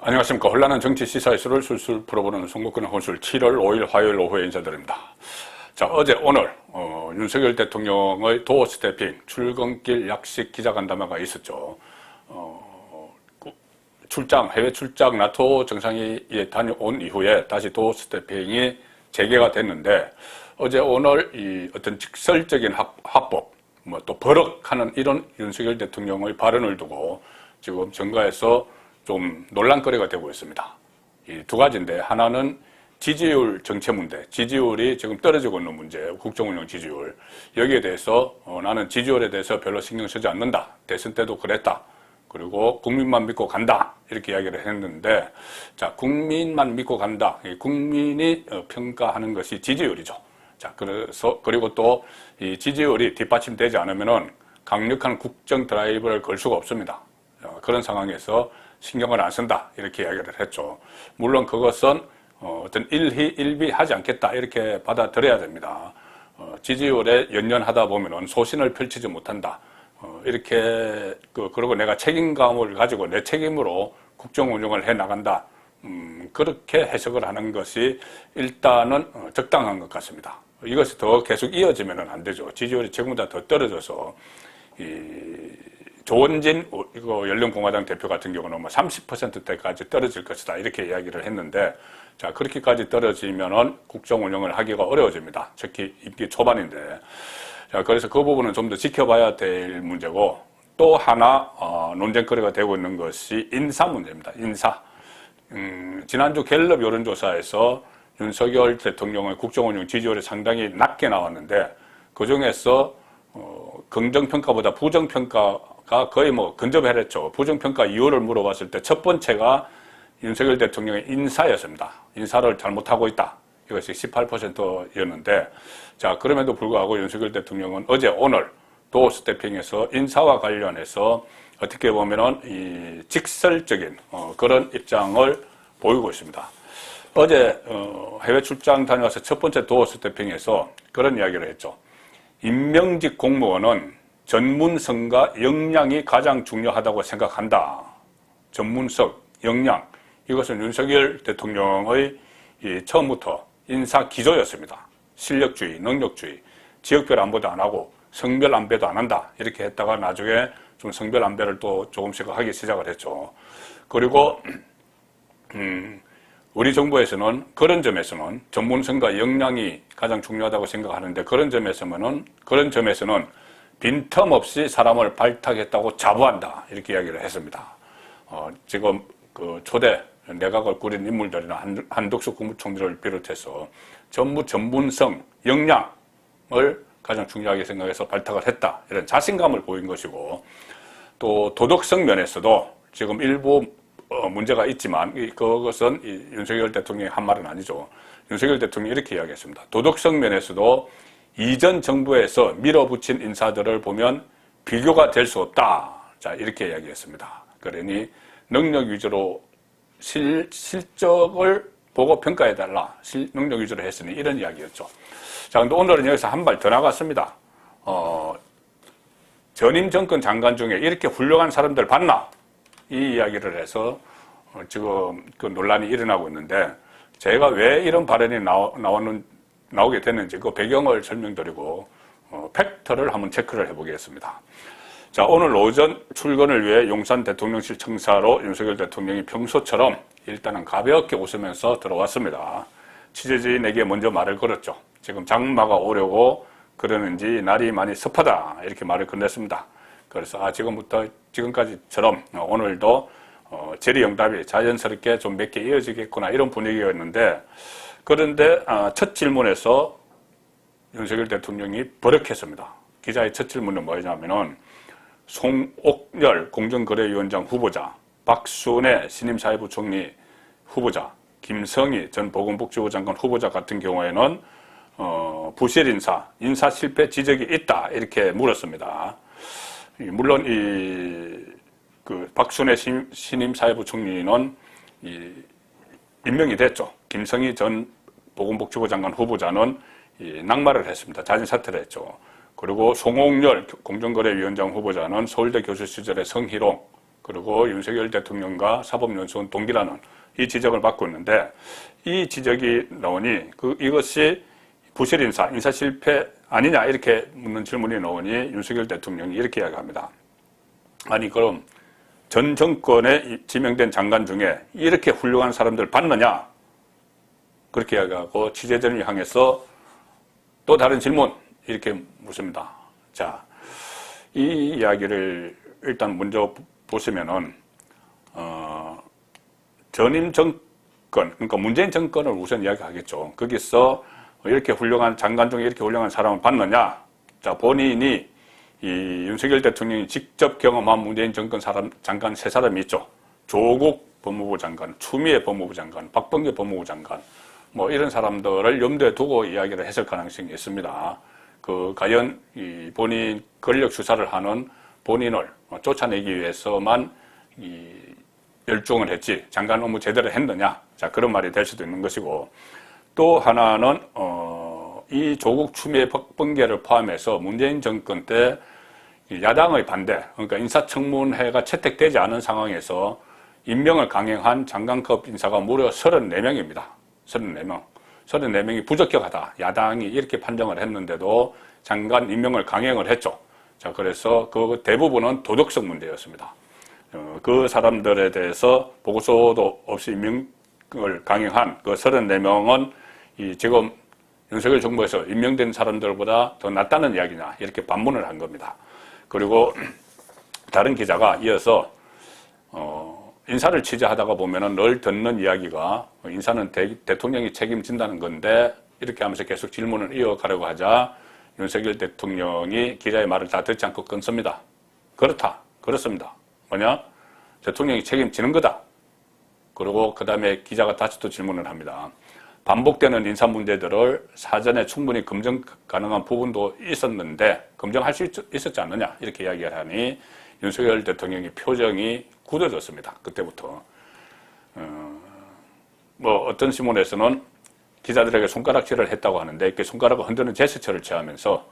안녕하십니까. 혼란한 정치 시사 이슈를 술술 풀어보는 송국근의 혼술 7월 5일 화요일 오후에 인사드립니다. 자, 어제 오늘 윤석열 대통령의 도어 스태핑 출근길 약식 기자간담회가 있었죠. 해외 출장 나토 정상회의에 다녀온 이후에 다시 도어 스태핑이 재개가 됐는데, 어제 오늘 이 어떤 직설적인 합법, 또 버럭하는 이런 윤석열 대통령의 발언을 두고 지금 정가에서 좀 논란거리가 되고 있습니다. 이 두 가지인데, 하나는 지지율 정체 문제, 지지율이 지금 떨어지고 있는 문제, 국정운영 지지율. 여기에 대해서 나는 지지율에 대해서 별로 신경 쓰지 않는다. 대선 때도 그랬다. 그리고 국민만 믿고 간다. 이렇게 이야기를 했는데, 자, 국민만 믿고 간다. 국민이 평가하는 것이 지지율이죠. 자, 그리고 또 이 지지율이 뒷받침되지 않으면은 강력한 국정 드라이브를 걸 수가 없습니다. 그런 상황에서 신경을 안 쓴다. 이렇게 이야기를 했죠. 물론 그것은 어떤 일비하지 않겠다. 이렇게 받아들여야 됩니다. 지지율에 연연하다 보면은 소신을 펼치지 못한다. 이렇게, 그리고 내가 책임감을 가지고 내 책임으로 국정 운영을 해 나간다. 그렇게 해석을 하는 것이 일단은 적당한 것 같습니다. 이것이 더 계속 이어지면은 안 되죠. 지지율이 지금보다 더 떨어져서, 조원진 연령공화당 대표 같은 경우는 30%대까지 떨어질 것이다. 이렇게 이야기를 했는데, 자, 그렇게까지 떨어지면은 국정 운영을 하기가 어려워집니다. 특히 임기 초반인데. 자, 그래서 그 부분은 좀 더 지켜봐야 될 문제고, 또 하나, 논쟁거리가 되고 있는 것이 인사 문제입니다. 인사. 지난주 갤럽 여론조사에서 윤석열 대통령의 국정운영 지지율이 상당히 낮게 나왔는데, 그 중에서, 긍정평가보다 부정평가가 거의 근접해냈죠. 부정평가 이유를 물어봤을 때 첫 번째가 윤석열 대통령의 인사였습니다. 인사를 잘못하고 있다. 이것이 18%였는데, 자, 그럼에도 불구하고 윤석열 대통령은 어제 오늘 도어 스태핑에서 인사와 관련해서 어떻게 보면은 이 직설적인 그런 입장을 보이고 있습니다. 어제 해외 출장 다녀와서 첫 번째 도어 스태핑에서 그런 이야기를 했죠. 임명직 공무원은 전문성과 역량이 가장 중요하다고 생각한다. 전문성, 역량. 이것은 윤석열 대통령의 처음부터 인사 기조였습니다. 실력주의, 능력주의, 지역별 안배도 안 하고 성별 안배도 안 한다. 이렇게 했다가 나중에 좀 성별 안배를 또 조금씩 하기 시작을 했죠. 그리고 우리 정부에서는 그런 점에서는 전문성과 역량이 가장 중요하다고 생각하는데, 그런 점에서는 빈틈없이 사람을 발탁했다고 자부한다. 이렇게 이야기를 했습니다. 지금 초대 내각을 꾸린 인물들이나 한덕수 국무총리를 비롯해서 전부 전문성, 역량을 가장 중요하게 생각해서 발탁을 했다. 이런 자신감을 보인 것이고, 또 도덕성 면에서도 지금 일부 문제가 있지만 그것은 윤석열 대통령이 한 말은 아니죠. 윤석열 대통령이 이렇게 이야기했습니다. 도덕성 면에서도 이전 정부에서 밀어붙인 인사들을 보면 비교가 될 수 없다. 자, 이렇게 이야기했습니다. 그러니 능력 위주로 실적을 보고 평가해달라. 능력 위주로 했으니 이런 이야기였죠. 자, 근데 오늘은 여기서 한 발 더 나갔습니다. 전임 정권 장관 중에 이렇게 훌륭한 사람들 봤나? 이 이야기를 해서 지금 그 논란이 일어나고 있는데, 제가 왜 이런 발언이 나오게 됐는지 그 배경을 설명드리고 팩트를 한번 체크를 해보겠습니다. 자, 오늘 오전 출근을 위해 용산 대통령실 청사로 윤석열 대통령이 평소처럼 일단은 가볍게 웃으면서 들어왔습니다. 취재진에게 먼저 말을 걸었죠. 지금 장마가 오려고 그러는지 날이 많이 습하다. 이렇게 말을 건넸습니다. 그래서 지금부터 지금까지처럼 오늘도 질의응답이 자연스럽게 좀 몇 개 이어지겠구나, 이런 분위기였는데, 그런데 첫 질문에서 윤석열 대통령이 버럭했습니다. 기자의 첫 질문은 뭐냐면은 송옥열 공정거래위원장 후보자, 박순애 신임사회부총리 후보자, 김성희 전 보건복지부 장관 후보자 같은 경우에는 부실 인사 실패 지적이 있다, 이렇게 물었습니다. 물론 박순애 신임사회부총리는 임명이 됐죠. 김성희 전 보건복지부 장관 후보자는 낙마를 했습니다. 자진 사퇴를 했죠. 그리고 송옥열 공정거래위원장 후보자는 서울대 교수 시절의 성희롱, 그리고 윤석열 대통령과 사법연수원 동기라는 이 지적을 받고 있는데, 이 지적이 나오니 이것이 부실 인사 실패 아니냐 이렇게 묻는 질문이 나오니 윤석열 대통령이 이렇게 이야기합니다. 아니 그럼 전 정권에 지명된 장관 중에 이렇게 훌륭한 사람들 봤느냐? 그렇게 이야기하고 취재진을 향해서 또 다른 질문 이렇게 묻습니다. 자, 이 이야기를 일단 먼저 보시면은 전임 정권, 그러니까 문재인 정권을 우선 이야기하겠죠. 거기서 이렇게 훌륭한 장관 중에 이렇게 훌륭한 사람을 봤느냐? 자, 본인이 이 윤석열 대통령이 직접 경험한 문재인 정권 장관 세 사람이 있죠. 조국 법무부 장관, 추미애 법무부 장관, 박범계 법무부 장관, 뭐 이런 사람들을 염두에 두고 이야기를 했을 가능성이 있습니다. 과연 이 본인 권력 수사를 하는 본인을 쫓아내기 위해서만 열중을 했지 장관 업무 제대로 했느냐? 자, 그런 말이 될 수도 있는 것이고, 또 하나는 이 조국 추미애 박범계를 포함해서 문재인 정권 때 야당의 반대, 그러니까 인사청문회가 채택되지 않은 상황에서 임명을 강행한 장관급 인사가 무려 34명입니다. 34명. 34명이 부적격하다. 야당이 이렇게 판정을 했는데도 장관 임명을 강행을 했죠. 자, 그래서 그 대부분은 도덕성 문제였습니다. 그 사람들에 대해서 보고서도 없이 임명을 강행한 그 34명은 지금 윤석열 정부에서 임명된 사람들보다 더 낫다는 이야기냐, 이렇게 반문을 한 겁니다. 그리고 다른 기자가 이어서 인사를 취재하다가 보면은 늘 듣는 이야기가 인사는 대통령이 책임진다는 건데, 이렇게 하면서 계속 질문을 이어가려고 하자 윤석열 대통령이 기자의 말을 다 듣지 않고 끊습니다. 그렇습니다. 뭐냐? 대통령이 책임지는 거다. 그리고 그 다음에 기자가 다시 또 질문을 합니다. 반복되는 인사 문제들을 사전에 충분히 검증 가능한 부분도 있었는데 검증할 수 있었지 않느냐, 이렇게 이야기를 하니 윤석열 대통령의 표정이 굳어졌습니다. 그때부터. 뭐 어떤 신문에서는 기자들에게 손가락질을 했다고 하는데, 이렇게 손가락을 흔드는 제스처를 취하면서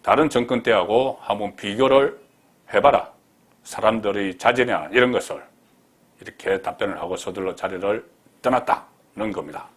다른 정권 때하고 한번 비교를 해봐라. 사람들의 자제냐 이런 것을, 이렇게 답변을 하고 서둘러 자리를 떠났다는 겁니다.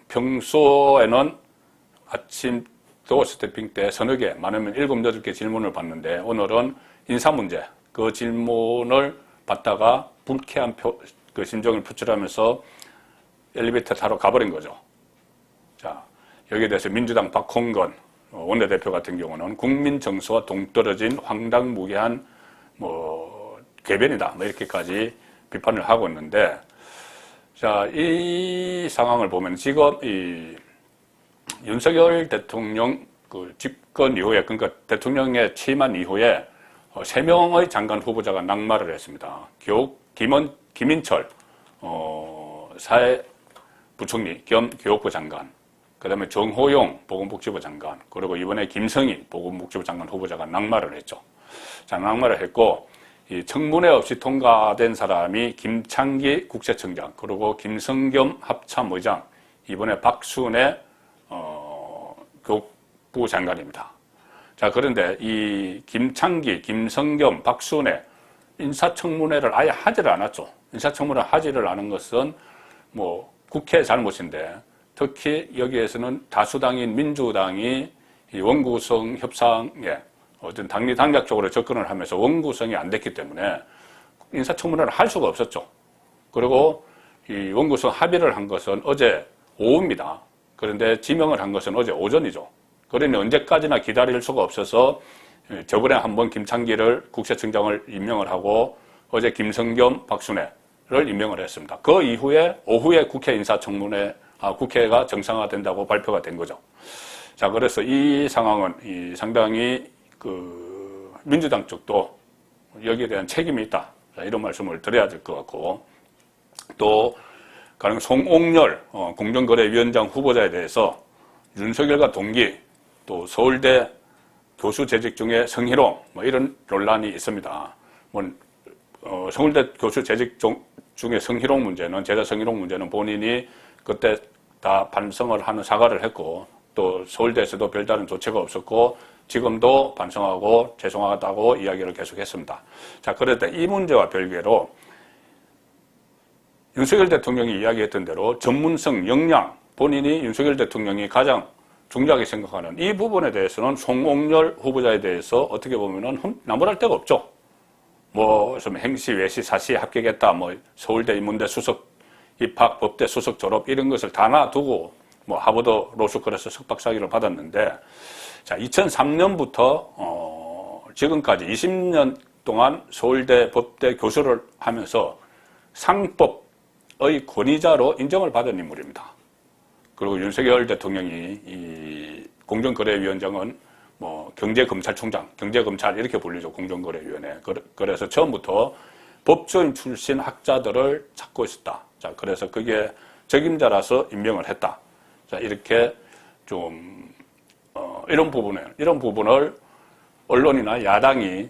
평소에는 아침 도어 스태핑 때 서너 개, 많으면 7, 8개 질문을 받는데, 오늘은 인사 문제, 그 질문을 받다가 불쾌한 그 심정을 표출하면서 엘리베이터 타러 가버린 거죠. 자, 여기에 대해서 민주당 박홍근 원내대표 같은 경우는 국민 정서와 동떨어진 황당무계한 궤변이다, 이렇게까지 비판을 하고 있는데, 자, 이 상황을 보면 지금 이 윤석열 대통령 그 집권 이후에, 그러니까 대통령에 취임한 이후에 3명의 장관 후보자가 낙마를 했습니다. 김인철 사회부총리 겸 교육부 장관, 그 다음에 정호용 보건복지부 장관, 그리고 이번에 김성희 보건복지부 장관 후보자가 낙마를 했죠. 자, 낙마를 했고, 이 청문회 없이 통과된 사람이 김창기 국세청장, 그리고 김성겸 합참의장, 이번에 박순애 교육부 장관입니다. 자, 그런데 이 김창기, 김성겸, 박순애 인사청문회를 아예 하지를 않았죠. 인사청문회를 하지를 않은 것은 국회 잘못인데, 특히 여기에서는 다수당인 민주당이 이 원구성 협상에 어떤 당리당략적으로 접근을 하면서 원구성이 안 됐기 때문에 인사청문회를 할 수가 없었죠. 그리고 이 원구성 합의를 한 것은 어제 오후입니다. 그런데 지명을 한 것은 어제 오전이죠. 그러니 언제까지나 기다릴 수가 없어서 저번에 한번 김창기를 국세청장을 임명을 하고 어제 김성겸, 박순애를 임명을 했습니다. 그 이후에 오후에 국회 국회가 정상화된다고 발표가 된 거죠. 자, 그래서 이 상황은 상당히 민주당 쪽도 여기에 대한 책임이 있다, 이런 말씀을 드려야 될 것 같고, 또 송옥열 공정거래위원장 후보자에 대해서 윤석열과 동기, 또 서울대 교수 재직 중에 성희롱, 이런 논란이 있습니다. 서울대 교수 재직 중에 성희롱 문제는, 제자 성희롱 문제는 본인이 그때 다 반성을 하는 사과를 했고, 또 서울대에서도 별다른 조치가 없었고 지금도 반성하고 죄송하다고 이야기를 계속했습니다. 자, 그런데 이 문제와 별개로 윤석열 대통령이 이야기했던 대로 전문성, 역량, 본인이 윤석열 대통령이 가장 중요하게 생각하는 이 부분에 대해서는 송옥열 후보자에 대해서 어떻게 보면은 나무랄 데가 없죠. 뭐, 좀 행시, 외시, 사시 합격했다, 뭐, 서울대 인문대 수석 입학, 법대 수석 졸업, 이런 것을 다 놔두고, 뭐, 하버드 로스쿨에서 석박사기를 받았는데, 자, 2003년부터, 지금까지 20년 동안 서울대 법대 교수를 하면서 상법의 권위자로 인정을 받은 인물입니다. 그리고 윤석열 대통령이 이 공정거래위원장은 뭐 경제검찰총장, 경제검찰 이렇게 불리죠. 공정거래위원회. 그래서 처음부터 법조인 출신 학자들을 찾고 있었다. 자, 그래서 그게 적임자라서 임명을 했다. 자, 이렇게 좀 이런 부분을 언론이나 야당이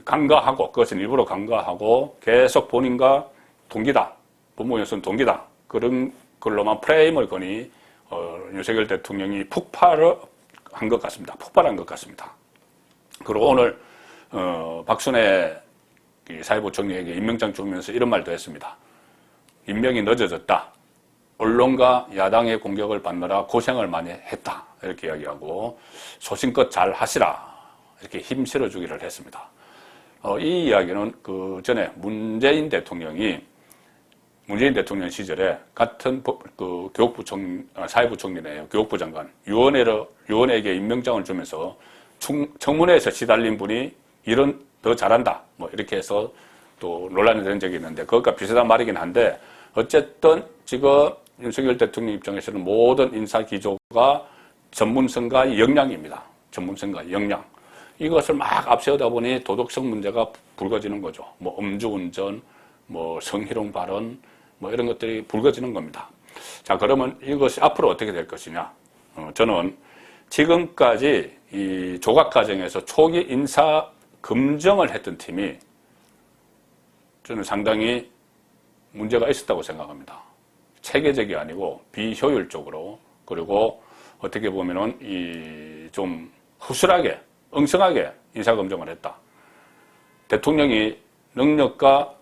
간과하고, 그것은 일부러 간과하고 계속 본인과 동기다, 법무연수는 동기다, 그런 걸로만 프레임을 거니 윤석열 대통령이 폭발한 것 같습니다. 그리고 오늘 박순애 사회부 총리에게 임명장 주면서 이런 말도 했습니다. 임명이 늦어졌다. 언론과 야당의 공격을 받느라 고생을 많이 했다. 이렇게 이야기하고 소신껏 잘 하시라. 이렇게 힘 실어주기를 했습니다. 이 이야기는 그 전에 문재인 대통령 시절에 같은 교육부 사회부 총리네요. 교육부 장관. 유원에게 임명장을 주면서 청문회에서 시달린 분이 일은 더 잘한다. 뭐 이렇게 해서 또 논란이 된 적이 있는데 그것과 비슷한 말이긴 한데 어쨌든 지금 윤석열 대통령 입장에서는 모든 인사 기조가 전문성과 역량입니다. 전문성과 역량. 이것을 막 앞세우다 보니 도덕성 문제가 불거지는 거죠. 뭐 음주운전, 뭐 성희롱 발언, 뭐 이런 것들이 불거지는 겁니다. 자, 그러면 이것이 앞으로 어떻게 될 것이냐? 저는 지금까지 이 조각 과정에서 초기 인사 검증을 했던 팀이 저는 상당히 문제가 있었다고 생각합니다. 체계적이 아니고 비효율적으로, 그리고 어떻게 보면은 좀 허술하게, 엉성하게 인사 검증을 했다. 대통령이 능력과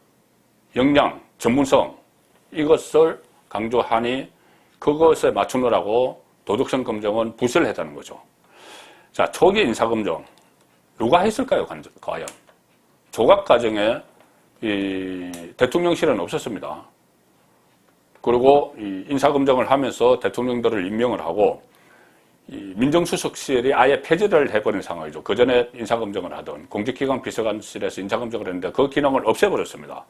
역량, 전문성 이것을 강조하니 그것에 맞추느라고 도덕성 검증은 부실을 했다는 거죠. 자, 초기 인사 검증 누가 했을까요, 과연? 조각 과정에 이 대통령실은 없었습니다. 그리고 이 인사검증을 하면서 대통령들을 임명을 하고 이 민정수석실이 아예 폐지를 해버린 상황이죠. 그 전에 인사검증을 하던 공직기관 비서관실에서 인사검증을 했는데 그 기능을 없애버렸습니다.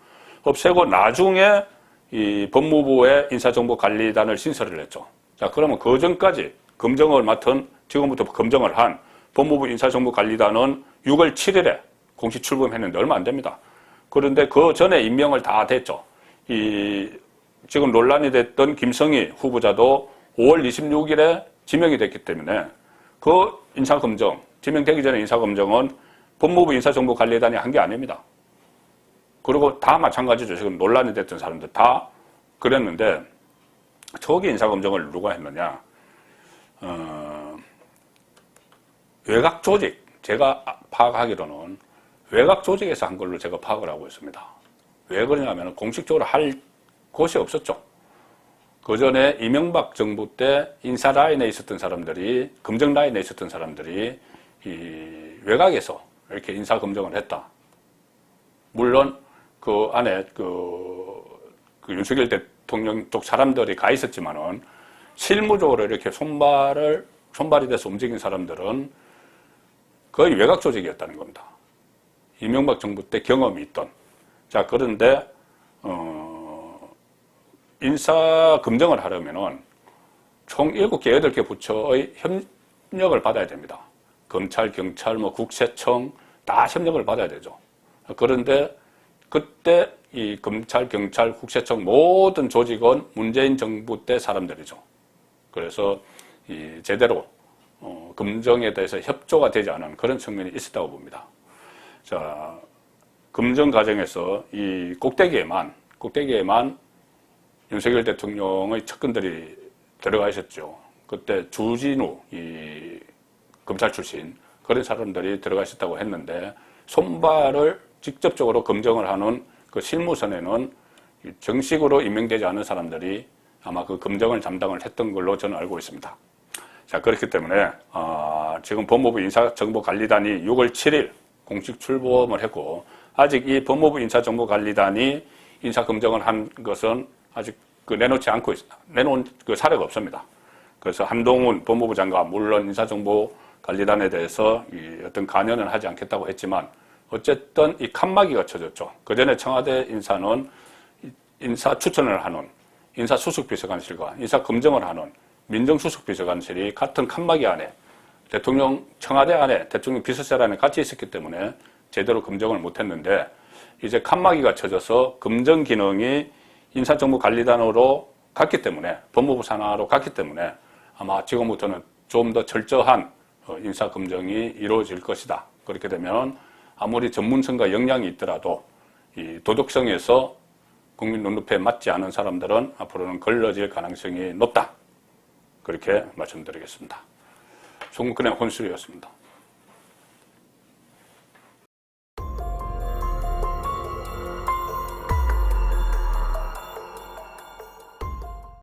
없애고 나중에 이 법무부의 인사정보관리단을 신설을 했죠. 자, 그러면 그 전까지 검증을 맡은, 지금부터 검증을 한 법무부 인사정보관리단은 6월 7일에 공식 출범했는데 얼마 안 됩니다. 그런데 그 전에 임명을 다 됐죠. 지금 논란이 됐던 김성희 후보자도 5월 26일에 지명이 됐기 때문에 그 인사검증, 지명되기 전에 인사검증은 법무부 인사정보관리단이 한 게 아닙니다. 그리고 다 마찬가지죠. 지금 논란이 됐던 사람들 다 그랬는데 초기 인사검증을 누가 했느냐. 외곽 조직, 제가 파악하기로는 외곽 조직에서 한 걸로 제가 파악을 하고 있습니다. 왜 그러냐면 공식적으로 할 곳이 없었죠. 그 전에 이명박 정부 때 인사 라인에 있었던 사람들이, 검증 라인에 있었던 사람들이 이 외곽에서 이렇게 인사 검증을 했다. 물론 그 안에 그 윤석열 대통령 쪽 사람들이 가 있었지만은 실무적으로 이렇게 손발이 돼서 움직인 사람들은 거의 외곽 조직이었다는 겁니다. 이명박 정부 때 경험이 있던. 자, 그런데 인사 검증을 하려면은 총 7개, 8개 부처의 협력을 받아야 됩니다. 검찰, 경찰, 뭐 국세청 다 협력을 받아야 되죠. 그런데 그때 이 검찰, 경찰, 국세청 모든 조직은 문재인 정부 때 사람들이죠. 그래서 제대로 검증에 대해서 협조가 되지 않은 그런 측면이 있었다고 봅니다. 자, 검증 과정에서 이 꼭대기에만 윤석열 대통령의 측근들이 들어가 있었죠. 그때 주진우 이 검찰 출신 그런 사람들이 들어가셨다고 했는데 손발을 직접적으로 검증을 하는 그 실무선에는 정식으로 임명되지 않은 사람들이 아마 그 검증을 담당을 했던 걸로 저는 알고 있습니다. 자, 그렇기 때문에 지금 법무부 인사정보관리단이 6월 7일 공식 출범을 했고 아직 이 법무부 인사정보관리단이 인사검증을 한 것은 아직 내놓은 그 사례가 없습니다. 그래서 한동훈 법무부 장관 물론 인사정보관리단에 대해서 어떤 관여는 하지 않겠다고 했지만 어쨌든 이 칸막이가 쳐졌죠. 그 전에 청와대 인사는 인사 추천을 하는 인사수석비서관실과 인사검증을 하는 민정수석비서관실이 같은 칸막이 안에 청와대 안에 대통령 비서실 안에 같이 있었기 때문에 제대로 검증을 못했는데 이제 칸막이가 쳐져서 검증 기능이 인사정보관리단으로 갔기 때문에 법무부 산하로 갔기 때문에 아마 지금부터는 좀 더 철저한 인사검증이 이루어질 것이다. 그렇게 되면 아무리 전문성과 역량이 있더라도 이 도덕성에서 국민 눈높이에 맞지 않은 사람들은 앞으로는 걸러질 가능성이 높다. 그렇게 말씀드리겠습니다. 송근의 혼술이었습니다.